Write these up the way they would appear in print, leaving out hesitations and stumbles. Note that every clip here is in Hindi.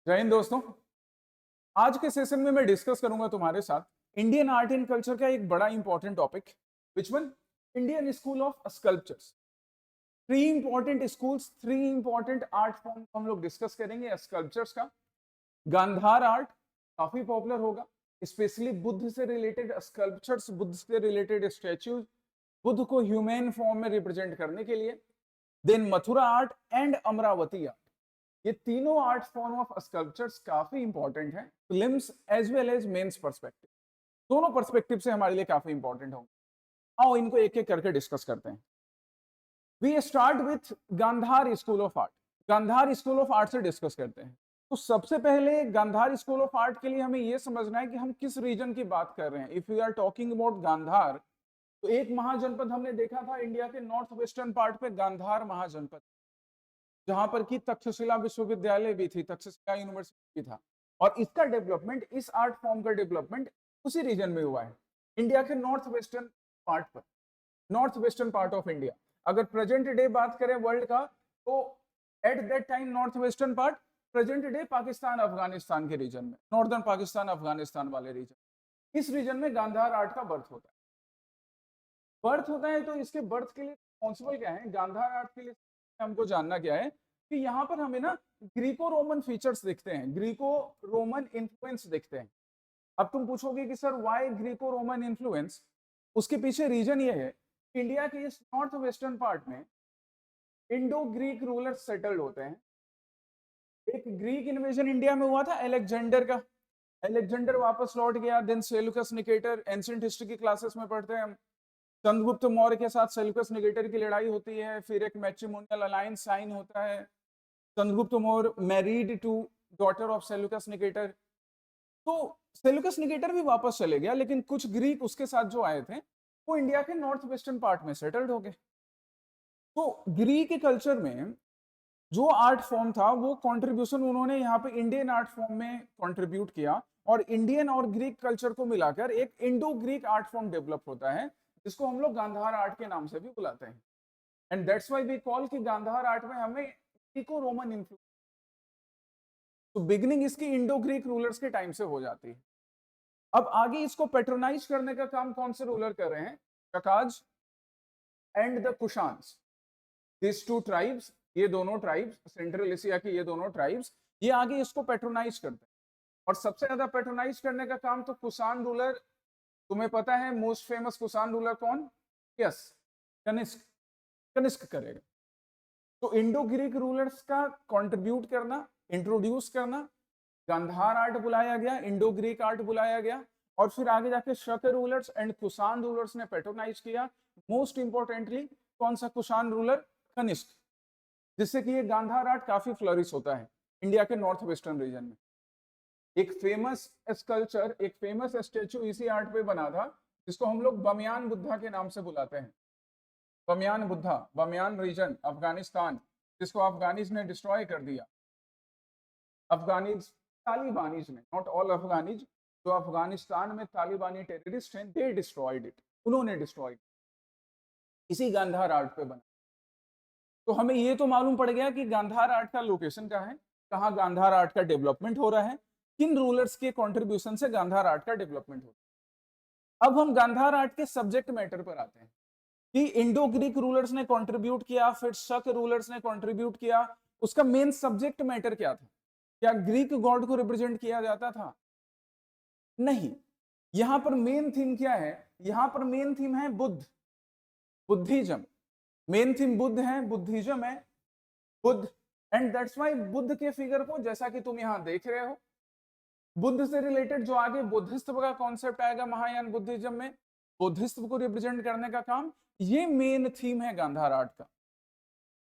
जय हिंद दोस्तों। आज के सेशन में मैं डिस्कस करूंगा तुम्हारे साथ इंडियन आर्ट एंड कल्चर का एक बड़ा important topic, which one Indian school of sculptures. Three important schools, three important art form हम लोग डिस्कस करेंगे स्कल्पचर्स का। गांधार आर्ट काफी पॉपुलर होगा, स्पेशली बुद्ध से रिलेटेड स्कल्पचर्स, बुद्ध से रिलेटेड स्टैच्यूज, बुद्ध को ह्यूमन फॉर्म में रिप्रेजेंट करने के लिए। Then Mathura art and Amaravati art. ये तीनों आर्ट फॉर्म ऑफ स्कल्पचर्स काफी इंपॉर्टेंट हैं, prelims as well as mains perspective, दोनों पर्सपेक्टिव से हमारे लिए काफी इंपॉर्टेंट होंगे। आओ इनको एक एक करके डिस्कस करते हैं। We start with Gandhara school of art. Gandhara school of art से डिस्कस करते हैं। तो सबसे पहले गांधार स्कूल ऑफ आर्ट के लिए हमें यह समझना है कि हम किस रीजन की बात कर रहे हैं। If you are talking about Gandhara, तो एक महाजनपद हमने देखा था इंडिया के नॉर्थ वेस्टर्न पार्ट पे, गांधार महाजनपद, जहां पर की तक्षशिला विश्वविद्यालय भी थी, तक्षशिला यूनिवर्सिटी भी था। और इसका डेवलपमेंट, इस आर्ट फॉर्म का डेवलपमेंट उसी रीजन में हुआ है, इंडिया के नॉर्थ वेस्टर्न पार्ट पर, north western part of India. अगर प्रेजेंट डे बात करें वर्ल्ड का, तो at that time north western part, present day Pakistan Afghanistan के रीजन में, नॉर्दर्न पाकिस्तान अफगानिस्तान वाले रीजन, इस रीजन में गांधार आर्ट का बर्थ होता है। बर्थ होता है तो इसके बर्थ के लिए रिस्पॉन्सिबल क्या है, गांधार आर्ट के लिए हमको जानना क्या है कि यहाँ पर हमें ना ग्रीको रोमन फीचर्स दिखते हैं, ग्रीको रोमन इन्फ्लुएंस दिखते हैं। अब तुम पूछोगे कि sir why Greco Roman influence? उसके पीछे रीजन ये है, इंडिया के इस नॉर्थ वेस्टर्न पार्ट में इंडो ग्रीक रूलर्स सेटल्ड होते हैं। एक ग्रीक इन्वेजन इंडिया में हुआ था अलेक्जेंडर का, अलेक्जेंडर वापस लौट गया। Then Seleucus Nicator, ancient history की क्लासेस में पढ़ते हैं हम। चंद्रगुप्त मौर्य के साथ सेल्यूकस निकेटर की लड़ाई होती है, फिर एक मैट्रिमोनियल अलायंस साइन होता है। Chandragupta Maurya married to daughter of Seleucus Nicator. तो सेल्यूकस निकेटर भी वापस चले गया, लेकिन कुछ ग्रीक उसके साथ जो आए थे वो इंडिया के नॉर्थ वेस्टर्न पार्ट में सेटल्ड हो गए। तो ग्रीक के कल्चर में जो आर्ट फॉर्म था वो कंट्रीब्यूशन उन्होंने यहाँ पे इंडियन आर्ट फॉर्म में कंट्रीब्यूट किया, और इंडियन और ग्रीक कल्चर को मिलाकर एक Indo Greek art form develop होता है, जिसको हम लोग गांधार आर्ट के नाम से भी बुलाते हैं। And that's why we call कि गांधार आर्ट में हमें ग्रीको रोमन इन्फ्लुएंस, तो बिगिनिंग इसकी इंडो ग्रीक रूलर्स के टाइम से हो जाती है। अब आगे इसको पेट्रोनाइज करने का काम कौन से रूलर कर रहे हैं? Shakas and the Kushans, this two tribes, ये दोनों ट्राइब्स, सेंट्रल एशिया के ये दोनों ट्राइब्स, ये आगे इसको पेट्रोनाइज करते हैं। और सबसे ज्यादा पेट्रोनाइज करने का काम तो कुषाण रूलर, तुम्हें पता है मोस्ट फेमस कुषाण रूलर कौन? यस, कनिष्क, कनिष्क करेगा। तो इंडो ग्रीक रूलर्स का कंट्रीब्यूट करना, इंट्रोड्यूस करना, गांधार आर्ट बुलाया गया, इंडो ग्रीक आर्ट बुलाया गया, और फिर आगे जाके शक रूलर्स एंड कुषाण रूलर्स ने पेट्रोनाइज किया। मोस्ट इंपॉर्टेंटली कौन सा? कुषाण रूलर कनिष्क, जिससे कि ये गांधार आर्ट काफी फ्लरिश होता है इंडिया के नॉर्थ वेस्टर्न रीजन में। एक फेमस स्कल्पचर, एक फेमस स्टेचू इसी आर्ट पे बना था, जिसको हम लोग बमयान बुद्धा के नाम से बुलाते हैं। बमयान बुद्धा, बमयान रीजन अफगानिस्तान, जिसको अफगानिज ने डिस्ट्रॉय कर दिया। अफगानिज, तालिबानीज ने, नॉट ऑल अफगानिज, जो अफगानिस्तान में तालिबानी टेररिस्ट हैं, दे डिस्ट्रॉयड इट, उन्होंने डिस्ट्रॉय, इसी गांधार आर्ट पे बना। तो हमें ये तो मालूम पड़ गया कि गांधार आर्ट का लोकेशन कहाँ है, कहाँ गांधार आर्ट का डेवलपमेंट हो रहा है, किन रूलर्स के कंट्रीब्यूशन से गांधार आर्ट का डेवलपमेंट हो रहा है। अब हम गांधार आर्ट के सब्जेक्ट मैटर पर आते हैं कि इंडो ग्रीक रूलर्स ने कंट्रीब्यूट किया, फिर शक रूलर्स ने कंट्रीब्यूट किया, उसका मेन सब्जेक्ट मैटर क्या था? क्या ग्रीक गॉड को रिप्रेजेंट किया जाता था? नहीं। यहां पर मेन थीम क्या है? यहां पर मेन थीम है Buddha, Buddhism. Main theme Buddha है, बुद्धिज्म है, Buddha. And that's why Buddha के फिगर को, जैसा कि तुम यहां देख रहे हो, बुद्ध से रिलेटेड जो आगे बुद्धिज्म का कॉन्सेप्ट आएगा महायान बुद्धिज्म में, बुद्धिज्म को रिप्रेजेंट करने का काम, ये मेन थीम है गांधार आर्ट का।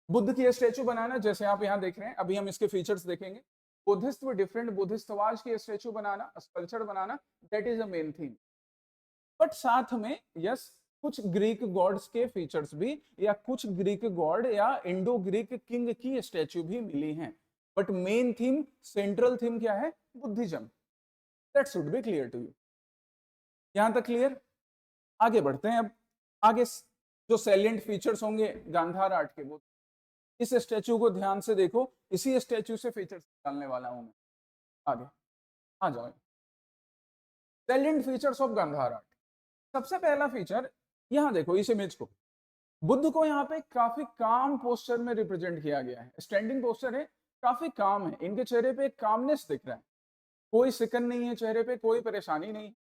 बुद्ध की स्टेचू बनाना, जैसे आप यहां देख रहे हैं, अभी हम इसके फीचर्स देखेंगे। बुद्धिस्ट डिफरेंट बुद्धिस्टवाज की statue banana, sculpture banana, that is a main theme. But साथ में यस, कुछ ग्रीक गॉड्स के फीचर्स भी, या कुछ ग्रीक गॉड या इंडो ग्रीक किंग की स्टैच्यू भी मिली हैं। But main theme, central theme क्या है? Buddhism. That should be clear to you. यहां तक क्लियर? आगे बढ़ते हैं। अब आगे जो सैलिएंट फीचर्स होंगे गांधार आर्ट के, वो इस स्टैच्यू को ध्यान से देखो, इसी स्टैच्यू से फीचर्स निकालने वाला हूं मैं। आगे आ जाओ। सैलेंट फीचर्स ऑफ गांधार आर्ट। सबसे पहला फीचर, यहां देखो इस इमेज को, बुद्ध को यहाँ पे काफी काम पोस्चर में रिप्रेजेंट किया गया है। स्टैंडिंग पोस्चर है, काफी काम है, इनके चेहरे पे एक कामनेस दिख रहा है, कोई सिकन नहीं है चेहरे पे, कोई परेशानी नहीं।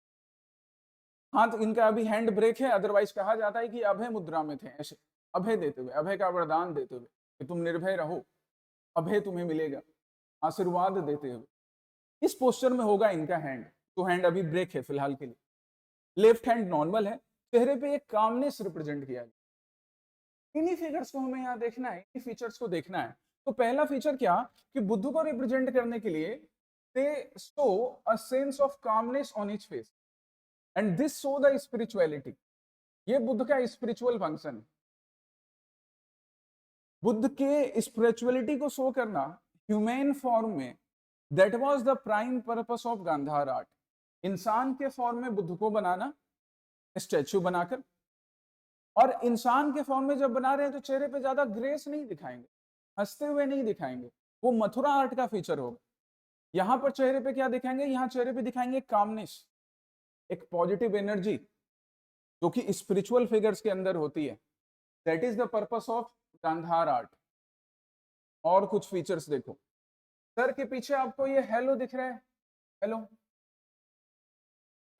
हाथ इनका अभी हैंड ब्रेक है, अदरवाइज कहा जाता है कि अभय मुद्रा में थे, ऐसे अभय देते हुए, अभय का वरदान देते हुए कि तुम निर्भय रहो, अभय तुम्हें मिलेगा, आशीर्वाद देते हुए इस पोस्चर में होगा इनका हैंड। तो हैंड अभी ब्रेक है फिलहाल के लिए, लेफ्ट हैंड नॉर्मल है, चेहरे पे एक कामनेस रिप्रेजेंट किया गया। इन्हीं फिगर्स को हमें यहाँ देखना है, इन्हीं फीचर्स को देखना है। तो पहला फीचर क्या कि बुद्ध को रिप्रेजेंट करने के लिए they show a sense of calmness on his face and this show the spirituality। ये बुद्ध का स्पिरिचुअल फंक्शन है, बुद्ध के स्पिरिचुअलिटी को शो करना ह्यूमन फॉर्म में। That was the prime purpose of Gandhara art. इंसान के फॉर्म में बुद्ध को बनाना, स्टैचू बनाकर, और इंसान के फॉर्म में जब बना रहे हैं तो चेहरे पे ज्यादा ग्रेस नहीं दिखाएंगे, हंसते हुए नहीं दिखाएंगे, वो मथुरा आर्ट का फीचर होगा। यहां पर चेहरे पे क्या दिखाएंगे, यहाँ चेहरे पे दिखाएंगे कामनेस, एक पॉजिटिव एनर्जी जो कि स्पिरिचुअल फिगर्स के अंदर होती है। That is the purpose of Gandhara art. और कुछ फीचर्स देखो, सर के पीछे आपको ये हेलो दिख रहा है, हेलो।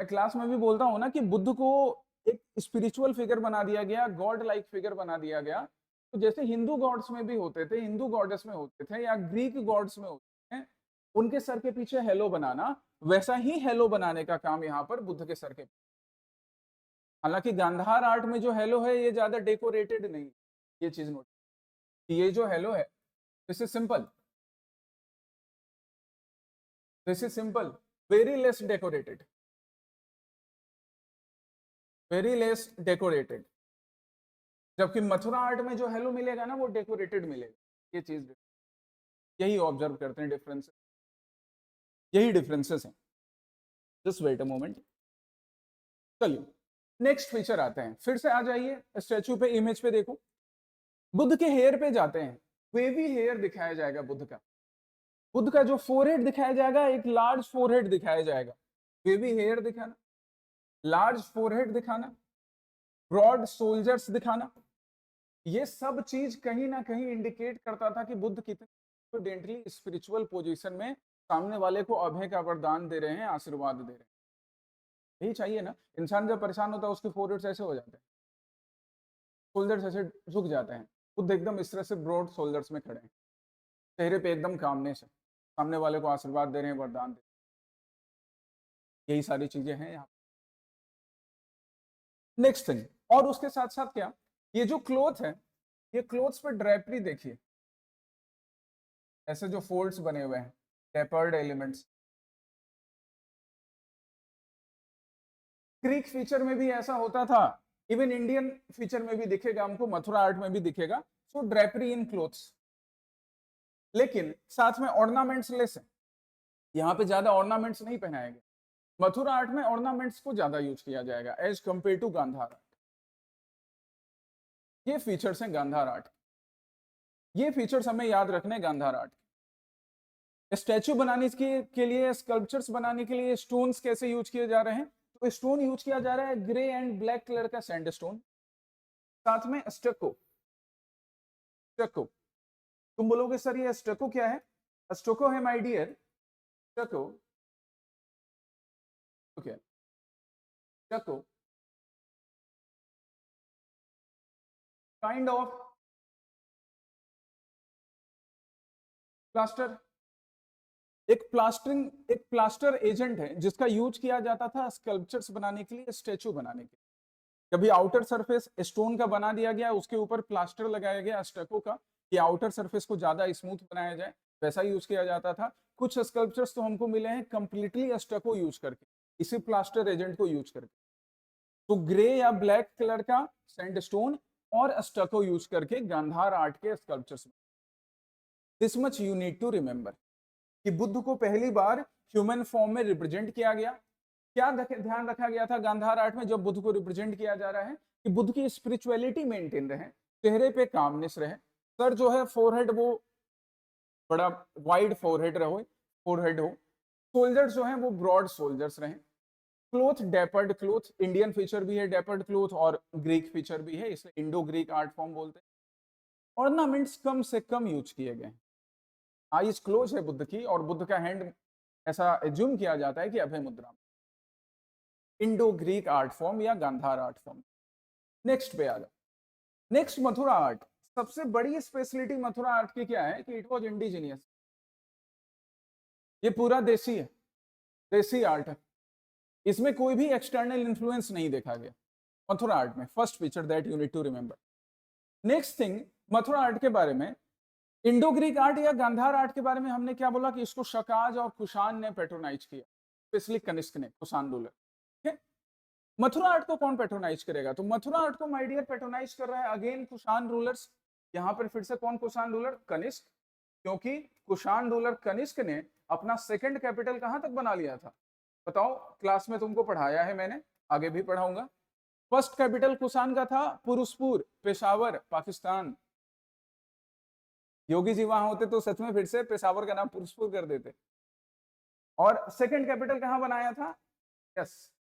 मैं क्लास में भी बोलता हूं ना कि बुद्ध को एक स्पिरिचुअल फिगर बना दिया गया, गॉड लाइक फिगर बना दिया गया। तो जैसे हिंदू गॉड्स में भी होते थे, हिंदू गॉडेस में होते थे, या ग्रीक गॉड्स में होते हैं, उनके सर के पीछे हेलो बनाना, वैसा ही हेलो बनाने का काम यहाँ पर बुद्ध के सर के। हालांकि गांधार आर्ट में जो हेलो है ये ज्यादा डेकोरेटेड नहीं, ये चीज नोट, ये जो हेलो है this is simple, this is simple, very less decorated, very less decorated. जबकि मथुरा आर्ट में जो हेलो मिलेगा ना वो डेकोरेटेड मिलेगा। ये चीज यही ऑब्जर्व करते हैं, डिफरेंस, यही डिफरेंसेस हैं। Just wait a moment. चलिए नेक्स्ट फीचर आते हैं, फिर से आ जाइए स्टैचू पे, इमेज पे देखो, बुद्ध के हेयर पे जाते हैं, वेवी हेयर दिखाया जाएगा बुद्ध का। बुद्ध का जो फोरहेड दिखाया जाएगा, एक लार्ज फोरहेड दिखाया जाएगा, वेवी हेयर दिखाना, लार्ज फोरहेड दिखाना, ब्रॉड शोल्डर्स दिखाना। ये सब चीज कहीं ना कहीं इंडिकेट करता था कि बुद्ध कितने कॉन्फिडेंटली स्पिरिचुअल पोजीशन में सामने वाले को अभय का वरदान दे रहे हैं, आशीर्वाद दे रहे हैं। यही चाहिए ना, इंसान जब परेशान होता है उसके फोरहेड्स ऐसे हो जाते हैं, शोल्डर्स ऐसे झुक जाते हैं। खुद एकदम इस तरह से ब्रॉड शोल्डर्स में खड़े हैं, चेहरे पे एकदम कामनेस है, सामने वाले को आशीर्वाद दे रहे हैं, वरदान दे रहे हैं। यही सारी चीजें हैं यहाँ। नेक्स्ट थिंग, और उसके साथ साथ क्या, ये जो क्लोथ है, ये क्लोथ्स पे ड्रेपरी देखिए, ऐसे जो फोल्ड्स बने हुए हैं, टेपर्ड एलिमेंट्स। ग्रीक फीचर में भी ऐसा होता था, इवन इंडियन फीचर में भी दिखेगा हमको, मथुरा आर्ट में भी दिखेगा। सो ड्रेपरी इन क्लोथ्स, लेकिन साथ में ऑर्नामेंट्स लेस है, यहाँ पे ज्यादा ऑर्नामेंट्स नहीं पहनाए गए। मथुरा आर्ट में ऑर्नामेंट्स को ज्यादा यूज किया जाएगा as compare to Gandhara art. ये फीचर्स हैं गांधार आर्ट, ये फीचर्स हमें याद रखने गांधार आर्ट। स्टैचू बनाने के लिए, स्कल्पचर्स बनाने के लिए स्टोन्स कैसे यूज किए जा रहे हैं, तो स्टोन यूज किया जा रहा है ग्रे एंड ब्लैक कलर का सैंडस्टोन, साथ में स्टको। स्टको, तुम बोलोगे सर ये स्टको क्या है, स्टको है माय डियर, स्टको क्या, स्टको काइंड ऑफ प्लास्टर, एक प्लास्टर एजेंट है जिसका यूज किया जाता था स्कल्पचर्स बनाने के लिए, स्टैचू बनाने के लिए। कभी आउटर सरफेस स्टोन का बना दिया गया, उसके ऊपर प्लास्टर लगाया गया स्टको का, कि आउटर सरफेस को ज्यादा स्मूथ बनाया जाए, वैसा यूज किया जाता था। कुछ स्कल्पचर्स तो हमको मिले हैं कंप्लीटली स्टको यूज करके, इसी प्लास्टर एजेंट को यूज करके। तो ग्रे या ब्लैक कलर का सैंडस्टोन और स्टको यूज करके गांधार आर्ट के sculptures. This much you need to remember कि बुद्ध को पहली बार ह्यूमन फॉर्म में रिप्रेजेंट किया गया। क्या ध्यान रखा गया था गांधार आर्ट में जब बुद्ध को रिप्रेजेंट किया जा रहा है, कि बुद्ध की स्पिरिचुअलिटी मेंटेन रहे, चेहरे पे कामनेस रहे, सर जो है फोरहेड वो बड़ा वाइड फोरहेड हो, सोल्जर्स जो हैं वो ब्रॉड सोल्जर्स रहे। क्लोथ डेपर्ड क्लोथ, इंडियन फीचर भी है डेपर्ड क्लोथ और ग्रीक फीचर भी है, इसे इंडो ग्रीक आर्ट फॉर्म बोलते हैं। ऑर्नामेंट्स कम से कम यूज किए गए। आईज क्लोज है बुद्ध की और बुद्ध का हैंड ऐसा एज्यूम किया जाता है कि अभय मुद्रा। इंडो ग्रीक आर्ट फॉर्म या गांधार आर्ट फॉर्म। नेक्स्ट पे आ जाओ। Next Mathura art. सबसे बड़ी स्पेशलिटी मथुरा आर्ट की क्या है कि इट वाज इंडिजिनियस। ये पूरा देसी है, देसी आर्ट है, इसमें कोई भी एक्सटर्नल इन्फ्लुएंस नहीं देखा गया मथुरा आर्ट में। First feature that you need to remember. Next thing Mathura art के बारे में, इंडो ग्रीक आर्ट या गांधार आर्ट के बारे में हमने क्या बोला कि इसको शकाज और कुषाण ने पेट्रोनाइज किया, स्पेशली कनिष्क ने, कुषाण रूलर। ठीक है, मथुरा आर्ट को कौन पेट्रोनाइज करेगा? तो मथुरा आर्ट को माय डियर पेट्रोनाइज कर रहा है अगेन कुषाण रूलर्स। यहां पर फिर से कौन कुषाण रूलर? कनिष्क, क्योंकि कुषाण रूलर कनिष्क ने अपना सेकंड कैपिटल कहां तक बना लिया था? बताओ, क्लास में तुमको पढ़ाया है मैंने, आगे भी पढ़ाऊंगा। फर्स्ट कैपिटल कुषाण का था पुरुषपुर, पेशावर, पाकिस्तान। योगी जी वहां होते तो सच में फिर से पेशावर का नाम पुरुषपुर कर देते। और सेकंड कैपिटल कहां बनाया था? यस,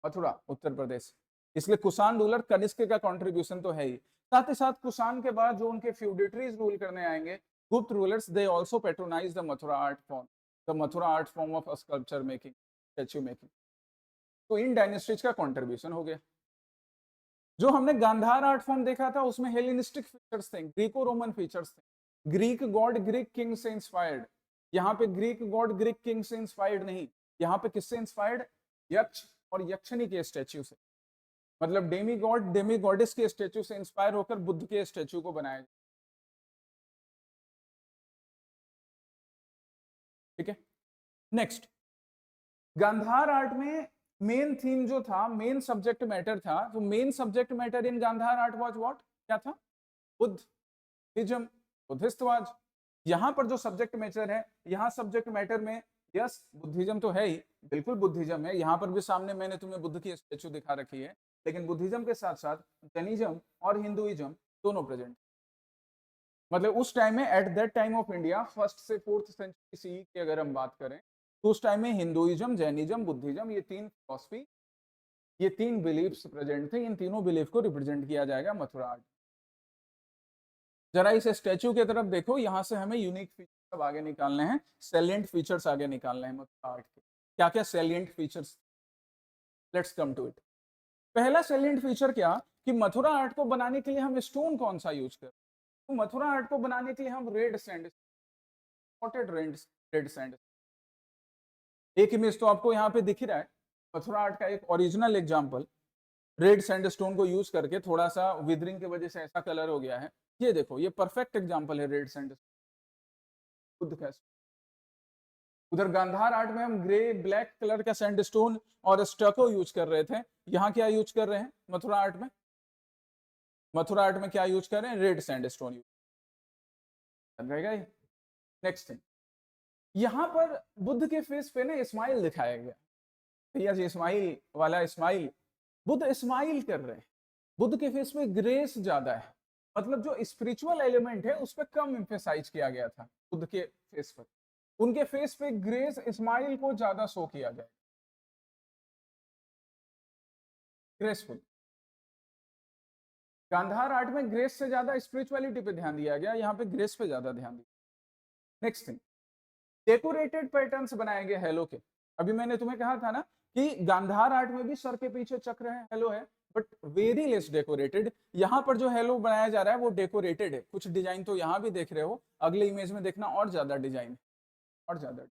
मथुरा, उत्तर प्रदेश। इसलिए कुषाण रूलर कनिष्क का कंट्रीब्यूशन तो है ही। साथ ही साथ कुषाण के बाद जो उनके फ्यूडेटरीज रूल करने आएंगे, गुप्त rulers, they also patronise the Mathura art form, the Mathura art form of sculpture making, statue making. तो इन डायनेस्टीज का कंट्रीब्यूशन हो गया। जो हमने गांधार आर्ट फॉर्म देखा था उसमें हेलेनिस्टिक फीचर्स थे, ग्रीको रोमन फीचर्स थे, ग्रीक गॉड ग्रीक किंग से इंस्पायर्ड। यहाँ पे ग्रीक गॉड ग्रीक किंग से इंस्पायर्ड नहीं, यहाँ पे किससे इंस्पायर्ड? यक्ष और यक्षिणी के स्टैच्यू से। मतलब डेमी गॉड डेमी गॉडेस के स्टैच्यू से इंस्पायर होकर बुद्ध के स्टैच्यू को बनाया। ठीक है, नेक्स्ट, गांधार आर्ट में मेन थीम जो था, मेन सब्जेक्ट मैटर था, तो main subject matter in Gandhara art was what? क्या था? बुद्धिज्म, बुद्धिस्टवाद। यहां पर जो सब्जेक्ट मैटर है, यहां सब्जेक्ट मैटर में यस बुद्धिज्म तो है ही, बिल्कुल बुद्धिज्म है। यहां पर भी सामने मैंने तुम्हें बुद्ध की स्टैचू दिखा रखी है, लेकिन बुद्धिज्म के साथ साथ जैनिज्म और हिंदुइज्म दोनों प्रेजेंट। मतलब उस टाइम में, at that time of India, first से फोर्थ सेंचुरी सी की अगर हम बात करें, तो उस टाइम में हिंदुइज्म, जैनिज्म, बुद्धिज्म, ये तीन फिलॉसफी, ये तीन बिलीफ्स प्रेजेंट थे। इन तीनों बिलीफ को रिप्रेजेंट किया जाएगा मथुरा आर्ट। जरा इस स्टैचू की तरफ देखो, यहां से हमें यूनिक फीचर्स आगे निकालने हैं, सैलिएंट फीचर्स आगे निकालने हैं मथुरा आर्ट के। क्या क्या salient features? Let's come to it. पहला सैलिएंट फीचर क्या कि मथुरा आर्ट को बनाने के लिए हम स्टोन कौन सा यूज करें? तो मथुरा आर्ट को बनाने के लिए हम red sand, spotted red sand. एक इमेज तो आपको यहाँ पे दिख ही रहा है, मथुरा आर्ट का एक ओरिजिनल एग्जांपल, रेड सैंडस्टोन को यूज करके थोड़ा सा विदरिंग की वजह से ऐसा कलर हो गया है। ये देखो, ये परफेक्ट एग्जांपल है रेड सैंडस्टोन, खुद का। उधर गांधार आर्ट में हम ग्रे ब्लैक कलर का सैंडस्टोन और स्टको यूज कर रहे थे, यहाँ क्या यूज कर रहे हैं मथुरा आर्ट में? मथुरा आर्ट में क्या यूज कर रहे हैं? रेड सैंडस्टोन यूज रहेगा। नेक्स्ट थिंग, यहां पर बुद्ध के फेस पे ना स्माइल दिखाया गया। भैया जी स्माइल वाला स्माइल, बुद्ध स्माइल कर रहे हैं, बुद्ध के फेस पे ग्रेस ज्यादा है। मतलब जो स्पिरिचुअल एलिमेंट है उस पर कम एम्फेसाइज किया गया था बुद्ध के फेस पर। उनके फेस पे ग्रेस, स्माइल को ज्यादा शो किया जाए, ग्रेसफुल। गांधार आर्ट में ग्रेस से ज्यादा स्पिरिचुअलिटी पे ध्यान दिया गया, यहाँ पे ग्रेस पे ज्यादा ध्यान दिया। नेक्स्ट थिंग, डेकोरेटेड पैटर्न्स बनाए गए हेलो के। अभी मैंने तुम्हें कहा था ना कि गांधार आर्ट में भी सर के पीछे चक्र है, हेलो है, बट वेरी लेस डेकोरेटेड। यहां पर जो हेलो बनाया जा रहा है वो डेकोरेटेड है। कुछ डिजाइन तो यहां भी देख रहे हो, अगले इमेज में देखना और ज्यादा डिजाइन, और ज्यादा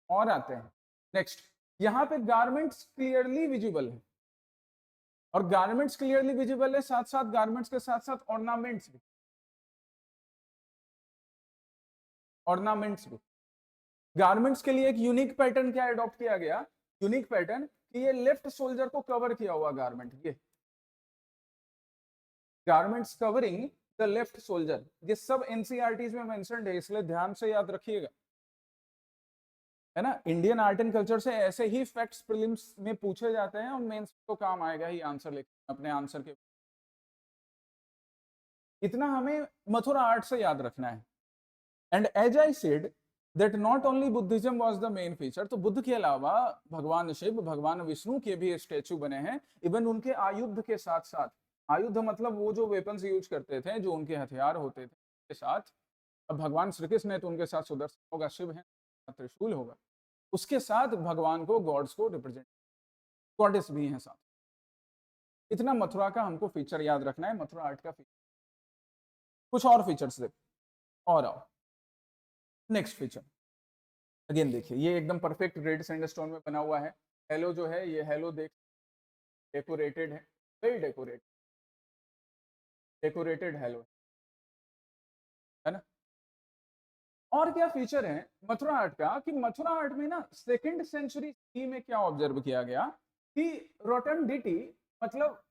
और आते हैं। नेक्स्ट, यहां पे गारमेंट्स क्लियरली विजिबल है, और गारमेंट्स क्लियरली विजिबल है, साथ साथ गारमेंट्स के साथ साथ ऑर्नामेंट्स भी, ऑर्नामेंट्स भी। गारमेंट्स के लिए एक यूनिक पैटर्न क्या अडॉप्ट किया गया? यूनिक पैटर्न कि ये लेफ्ट शोल्डर को कवर किया हुआ गारमेंट, ये garments covering the left shoulder. ये सब एनसीईआरटीज में मेंशन्ड है, इसलिए ध्यान से याद रखिएगा, है ना। इंडियन आर्ट एंड कल्चर से ऐसे ही फैक्ट्स प्रीलिम्स में पूछे जाते हैं और मेंस को काम आएगा ही आंसर लिखना अपने आंसर के। इतना हमें मथुरा आर्ट से याद रखना है। And as I said, that not only Buddhism was the main feature, तो बुद्ध के अलावा भगवान शिव, भगवान विष्णु के भी स्टेचू बने हैं। इवन उनके आयुध के साथ साथ, आयुध मतलब वो जो वेपन्स यूज करते थे, जो उनके हथियार होते थे के साथ, अब भगवान श्री कृष्ण है तो उनके साथ सुदर्शन होगा, शिव है त्रिशूल होगा, उसके साथ भगवान को, गॉड्स को रिप्रेजेंट, गॉडेस भी हैं साथ। इतना मथुरा का हमको फीचर याद रखना है, मथुरा आर्ट का फीचर। कुछ और फीचर्स देखो और आओ। नेक्स्ट फीचर अगेन देखिए, ये एकदम परफेक्ट रेड सैंडस्टोन में बना हुआ है। हेलो जो है, ये हेलो देख डेकोरेटेड है, वेरी डेकोरेटेड हेलो है ना। और क्या फीचर है मथुरा आर्ट का, कि मथुरा आर्ट में ना सेकंड सेंचुरी में क्या ऑब्जर्व किया गया कि रोटंडिटी, मतलब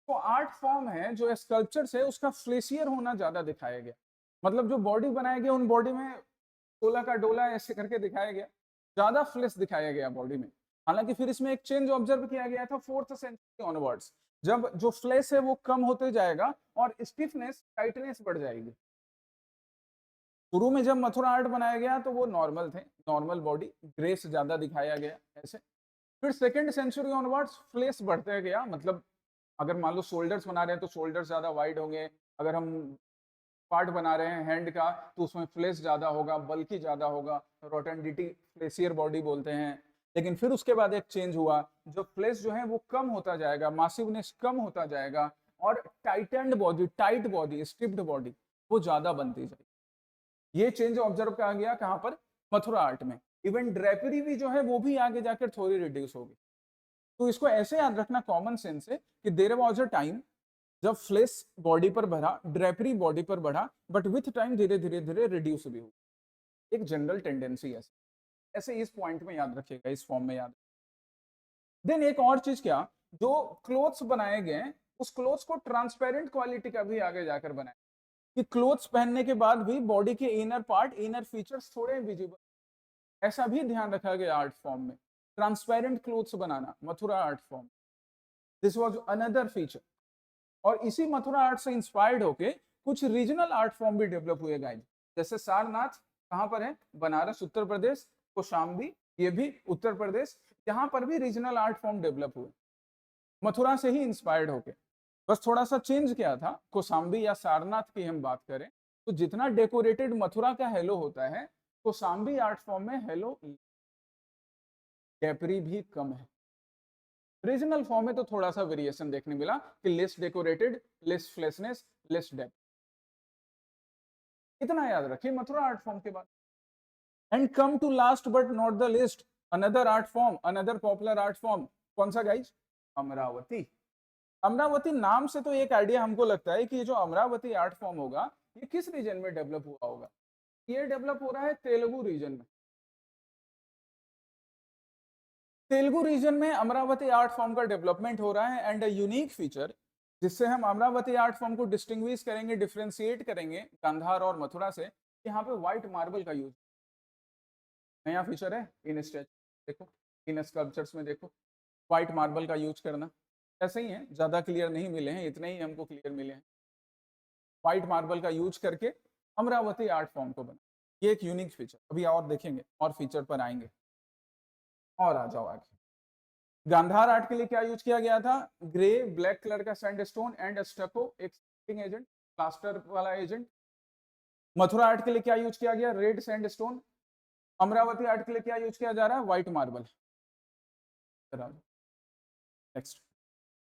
वो आर्ट फॉर्म है जो स्कल्पचर्स है उसका फ्लेशियर होना ज्यादा दिखाया गया। मतलब जो बॉडी बनाया गया उन बॉडी में 16 का डोला ऐसे करके दिखाया गया, ज्यादा फ्लेश दिखाया गया बॉडी में। हालांकि फिर इसमें एक चेंज ऑब्जर्व किया गया था 4th सेंचुरी ऑनवर्ड्स, जब जो फ्लेश है वो कम होते जाएगा और स्टिफनेस, टाइटनेस बढ़ जाएगी। शुरू में जब मथुरा आर्ट बनाया गया तो वो नॉर्मल थे, नॉर्मल बॉडी, ग्रेस ज्यादा दिखाया गया ऐसे। फिर सेकंड सेंचुरी ऑनवर्ड्स फ्लेश बढ़ते गया, मतलब अगर मान लो शोल्डर्स बना रहे हैं तो शोल्डर ज्यादा वाइड होंगे, अगर हम पार्ट बना रहे हैं हैंड का तो उसमें फ्लेश ज्यादा होगा, बल्कि ज्यादा होगा, रोटेंडिटी, फ्लेशियर बॉडी बोलते हैं। लेकिन फिर उसके बाद एक चेंज हुआ, जो फ्लेश जो है वो कम होता जाएगा, मासिवनेस कम होता जाएगा, और tightened body, tight body, stripped body वो ज्यादा बनती जाएगी। ये चेंज ऑब्जर्व किया गया कहां पर, मथुरा आर्ट में। इवन ड्रेपरी भी जो है वो भी आगे जाकर थोड़ी रिड्यूस होगी। तो इसको ऐसे याद रखना कॉमन सेंस से कि देयर वाज अ टाइम जब फ्लेश बॉडी पर बढ़ा, ड्रेपरी बॉडी पर बढ़ा, बट विथ टाइम धीरे धीरे धीरे रिड्यूस भी हुई। एक जनरल टेंडेंसी है ऐसे, इस पॉइंट में याद रखिएगा, इस फॉर्म में याद। देन एक और चीज क्या, जो क्लोथ्स बनाए गए उस क्लोथ्स को ट्रांसपेरेंट क्वालिटी का भी आगे जाकर बनाया, कि क्लोथ्स पहनने के बाद भी बॉडी के इनर पार्ट, इनर फीचर्स थोड़े विजिबल, ऐसा भी ध्यान रखा गया आर्ट फॉर्म में। Transparent clothes banana Mathura art form, this was another feature. और इसी मथुरा आर्ट से इंस्पायर्ड होके कुछ रीजनल आर्ट फॉर्म भी डेवलप हुए गाइज, जैसे सारनाथ कहां पर है, बनारस उत्तर प्रदेश, कौशाम्बी ये भी उत्तर प्रदेश, यहाँ पर भी रीजनल आर्ट फॉर्म डेवलप हुए मथुरा से ही इंस्पायर्ड होके। बस थोड़ा सा चेंज किया था, कौशाम्बी या सारनाथ की हम बात करें तो जितना डेकोरेटेड मथुरा का हेलो होता है, कौशाम्बी आर्ट फॉर्म में हेलो कैपरी भी कम है। रीजनल फॉर्म में तो थोड़ा सा वेरिएशन देखने मिला कि less decorated, less flashness, less depth. इतना याद रखिए मथुरा आर्ट फॉर्म के बाद। And come to last but not the list, another art form, another popular art form, कौन सा गाइज, अमरावती। अमरावती नाम से तो एक आइडिया हमको लगता है कि ये जो अमरावती आर्ट फॉर्म होगा ये किस रीजन में डेवलप हुआ होगा। ये डेवलप हो रहा है तेलुगु रीजन में। तेलुगु रीजन में अमरावती आर्ट फॉर्म का डेवलपमेंट हो रहा है। एंड अ यूनिक फीचर जिससे हम अमरावती आर्ट फॉर्म को डिस्टिंग्विश करेंगे, डिफ्रेंशिएट करेंगे गांधार और मथुरा से, यहाँ पे व्हाइट मार्बल का यूज, नया फीचर है इन स्टेचू, देखो इन स्कल्पचर्स में देखो व्हाइट मार्बल का यूज करना। ऐसे ही है, ज्यादा क्लियर नहीं मिले हैं, इतने ही हमको क्लियर मिले हैं। व्हाइट मार्बल का यूज करके अमरावती आर्ट फॉर्म को बना, ये एक यूनिक फीचर। अभी और देखेंगे और फीचर पर आएंगे। और आ जाओ आगे। गांधार आर्ट के लिए क्या यूज किया गया था, ग्रे ब्लैक कलर का सैंडस्टोन एंड स्टको, एक एजेंट, प्लास्टर वाला एजेंट। मथुरा आर्ट के लिए क्या यूज किया गया, रेड सैंडस्टोन। अमरावती आर्ट के लिए क्या यूज किया जा रहा है, white marble. Next,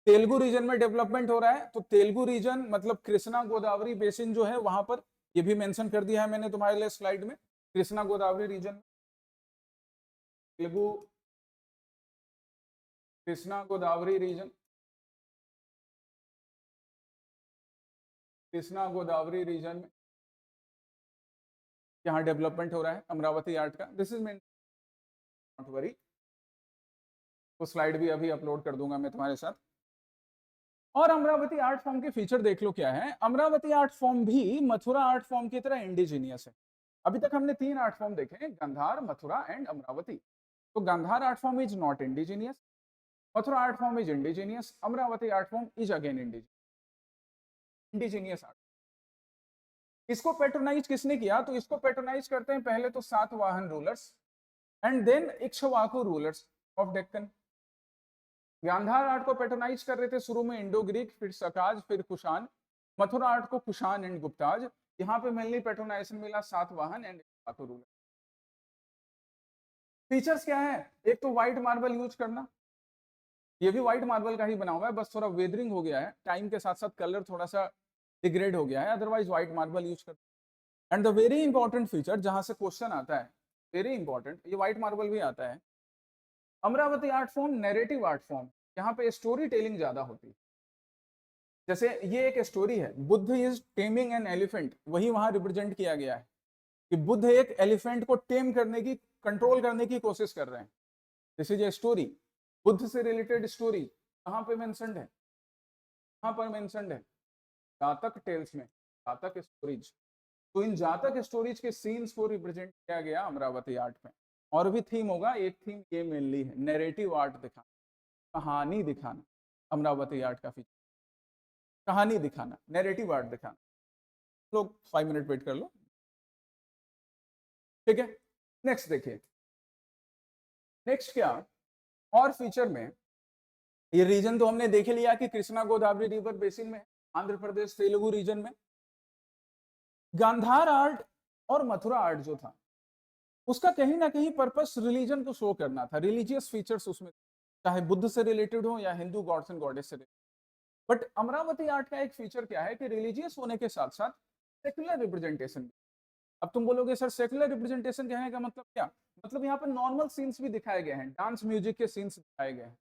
Telugu region में डेवलपमेंट हो रहा है, तो तेलुगु रीजन मतलब कृष्णा गोदावरी बेसिन जो है वहां पर, ये भी मेंशन कर दिया है मैंने तुम्हारे लिए स्लाइड में, Krishna Godavari region, Telugu Krishna Godavari region, Krishna Godavari region में यहाँ डेवलपमेंट हो रहा है अमरावती आर्ट का। This is main, not worry, वो स्लाइड भी अभी अपलोड कर दूंगा मैं तुम्हारे साथ। और अमरावती आर्ट फॉर्म के फीचर देख लो क्या है। अमरावती आर्ट फॉर्म भी मथुरा आर्ट फॉर्म की तरह इंडिजीनियस है। अभी तक हमने 3 आर्ट फॉर्म देखे, गांधार, मथुरा एंड अमरावती। तो Gandhara art form is not indigenous, Mathura art form is indigenous, Amaravati art form is again indigenous art. इसको पेट्रोनाइज किसने किया? तो इसको पेट्रोनाइज करते हैं पहले तो Satavahana rulers and then Ikshvaku rulers of Deccan. Gandhara art को पेट्रोनाइज कर रहे थे शुरू में इंडो ग्रीक, फिर सकाज, फिर कुषाण। मथुरा आर्ट को कुषाण एंड गुप्ताज। यहाँ पे मेनली पेट्रोनाइजेशन मिला Satavahana and Ikshvaku ruler. Features क्या है? एक तो व्हाइट मार्बल यूज करना, ये भी व्हाइट मार्बल का ही बना हुआ है, बस थोड़ा वेदरिंग हो गया है, टाइम के साथ साथ कलर थोड़ा सा डिग्रेड हो गया है, अदरवाइज व्हाइट मार्बल यूज कर। And the very important feature जहां से क्वेश्चन आता है, वेरी इंपॉर्टेंट, ये व्हाइट मार्बल भी आता है, Amaravati art form narrative art form, यहाँ पे स्टोरी टेलिंग ज्यादा होती है। जैसे ये एक स्टोरी है, Buddha is taming an elephant, वही वहां रिप्रेजेंट किया गया है कि बुद्ध एक एलिफेंट को टेम करने की, कंट्रोल करने की कोशिश कर रहे हैं। This is a story, Buddha से रिलेटेड स्टोरी कहाँ पे मेंशन्ड है? कहाँ पर मेंशन्ड है? जातक टेल्स में, जातक स्टोरीज। तो इन जातक स्टोरीज के सीन्स को रिप्रेजेंट किया गया अमरावती आर्ट में। और भी थीम होगा, एक थीम ये मेनली है, नैरेटिव आर्ट दिखाना, कहानी दिखाना, अमरावती आर्ट का फीचर कहानी दिखाना, नैरेटिव आर्ट दिखाना। लोग 5 मिनट वेट कर लो, ठीक है। नेक्स्ट देखिए, नेक्स्ट क्या और फीचर में, ये रीजन तो हमने देख लिया कि कृष्णा गोदावरी रिवर बेसिन में, आंध्र प्रदेश तेलुगु रीजन में। गांधार आर्ट और मथुरा आर्ट जो था, उसका कहीं ना कहीं पर्पस रिलीजन को शो करना था, रिलीजियस फीचर्स उसमें, चाहे बुद्ध से रिलेटेड हो या हिंदू गॉड्स एंड गॉडेस से रिलेटेड। बट अमरावती आर्ट का एक फीचर क्या है कि रिलीजियस होने के साथ साथ सेक्युलर रिप्रेजेंटेशन। अब तुम बोलोगे सर सेक्युलर रिप्रेजेंटेशन कहने का मतलब क्या? मतलब यहाँ पर नॉर्मल सीन्स भी दिखाए गए हैं, डांस म्यूजिक के सीन्स दिखाए गए हैं,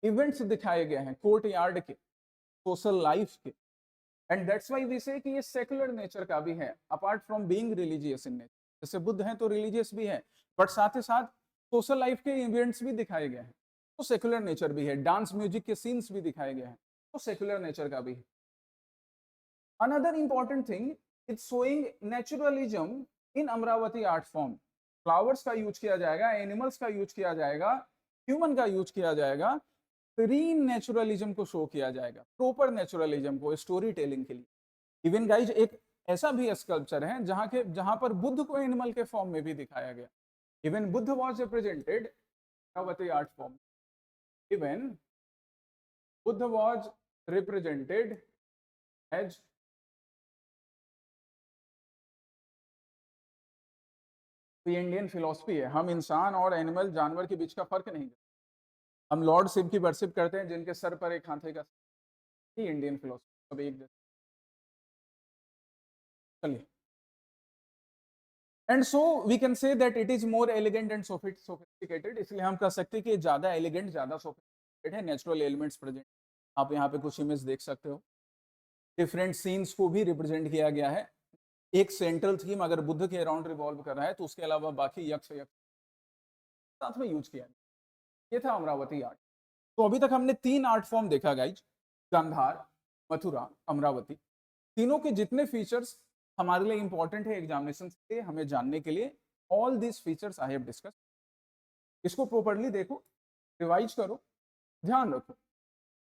इवेंट्स दिखाए गए हैं, कोर्ट यार्ड के, सोशल लाइफ के। एंड दैट्स व्हाई वी से कि ये सेक्युलर नेचर का भी है, apart from being religious in nature. जैसे बुद्ध हैं तो रिलीजियस भी है, बट साथ ही साथ सोशल लाइफ के इवेंट्स भी दिखाए गए हैं, तो सेक्युलर नेचर भी है। डांस म्यूजिक के सीन्स भी दिखाए गए हैं, तो सेक्युलर नेचर का भी है। Another important thing, it's showing naturalism in Amravati art form. Flowers का यूज किया जाएगा, एनिमल्स का यूज किया जाएगा, ह्यूमन का यूज किया जाएगा, ग्रीन नेचुरलिज्म को शो किया जाएगा, प्रॉपर नेचुरलिज्म को स्टोरी टेलिंग के लिए। इवन गाइज एक ऐसा भी स्कल्पचर है जहां पर बुद्ध को एनिमल के फॉर्म में भी दिखाया गया। Even Buddha was represented Amaravati art form, even Buddha was represented as, ये इंडियन फिलोसफी है, हम इंसान और एनिमल जानवर के बीच का फर्क नहीं करते। हम लॉर्ड शिव की वर्शिप करते हैं जिनके सर पर एक हाथी का, ही इंडियन फिलोसफी सब एक जैसे। चलिए, and so we can say that it is more elegant and sophisticated, इसलिए हम कह सकते हैं कि ज्यादा एलिगेंट, ज्यादा सोफिस्टिकेटेड है। नेचुरल एलिमेंट्स प्रेजेंट, आप यहाँ पे कुछ इमेज देख सकते हो, डिफरेंट सीन्स को भी रिप्रेजेंट किया गया है। एक सेंट्रल थीम अगर बुद्ध के अराउंड रिवॉल्व कर रहा है तो उसके अलावा बाकी यक्ष साथ में यूज किया। ये था अमरावती आर्ट। तो अभी तक हमने 3 आर्ट फॉर्म देखा गाइज, गांधार, मथुरा, अमरावती। तीनों के जितने फीचर्स हमारे लिए इंपॉर्टेंट है एग्जामिनेशन के हमें जानने के लिए, all this features I have discuss. इसको प्रॉपर्ली देखो, रिवाइज करो, ध्यान रखो,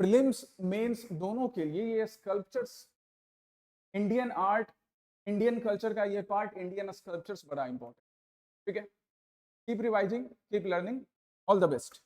प्रीलिम्स मेंस दोनों के लिए ये sculptures, Indian art, Indian culture का ये पार्ट, इंडियन स्कल्पचर्स बड़ा इंपॉर्टेंट, ठीक है। Keep revising, keep learning, all the best.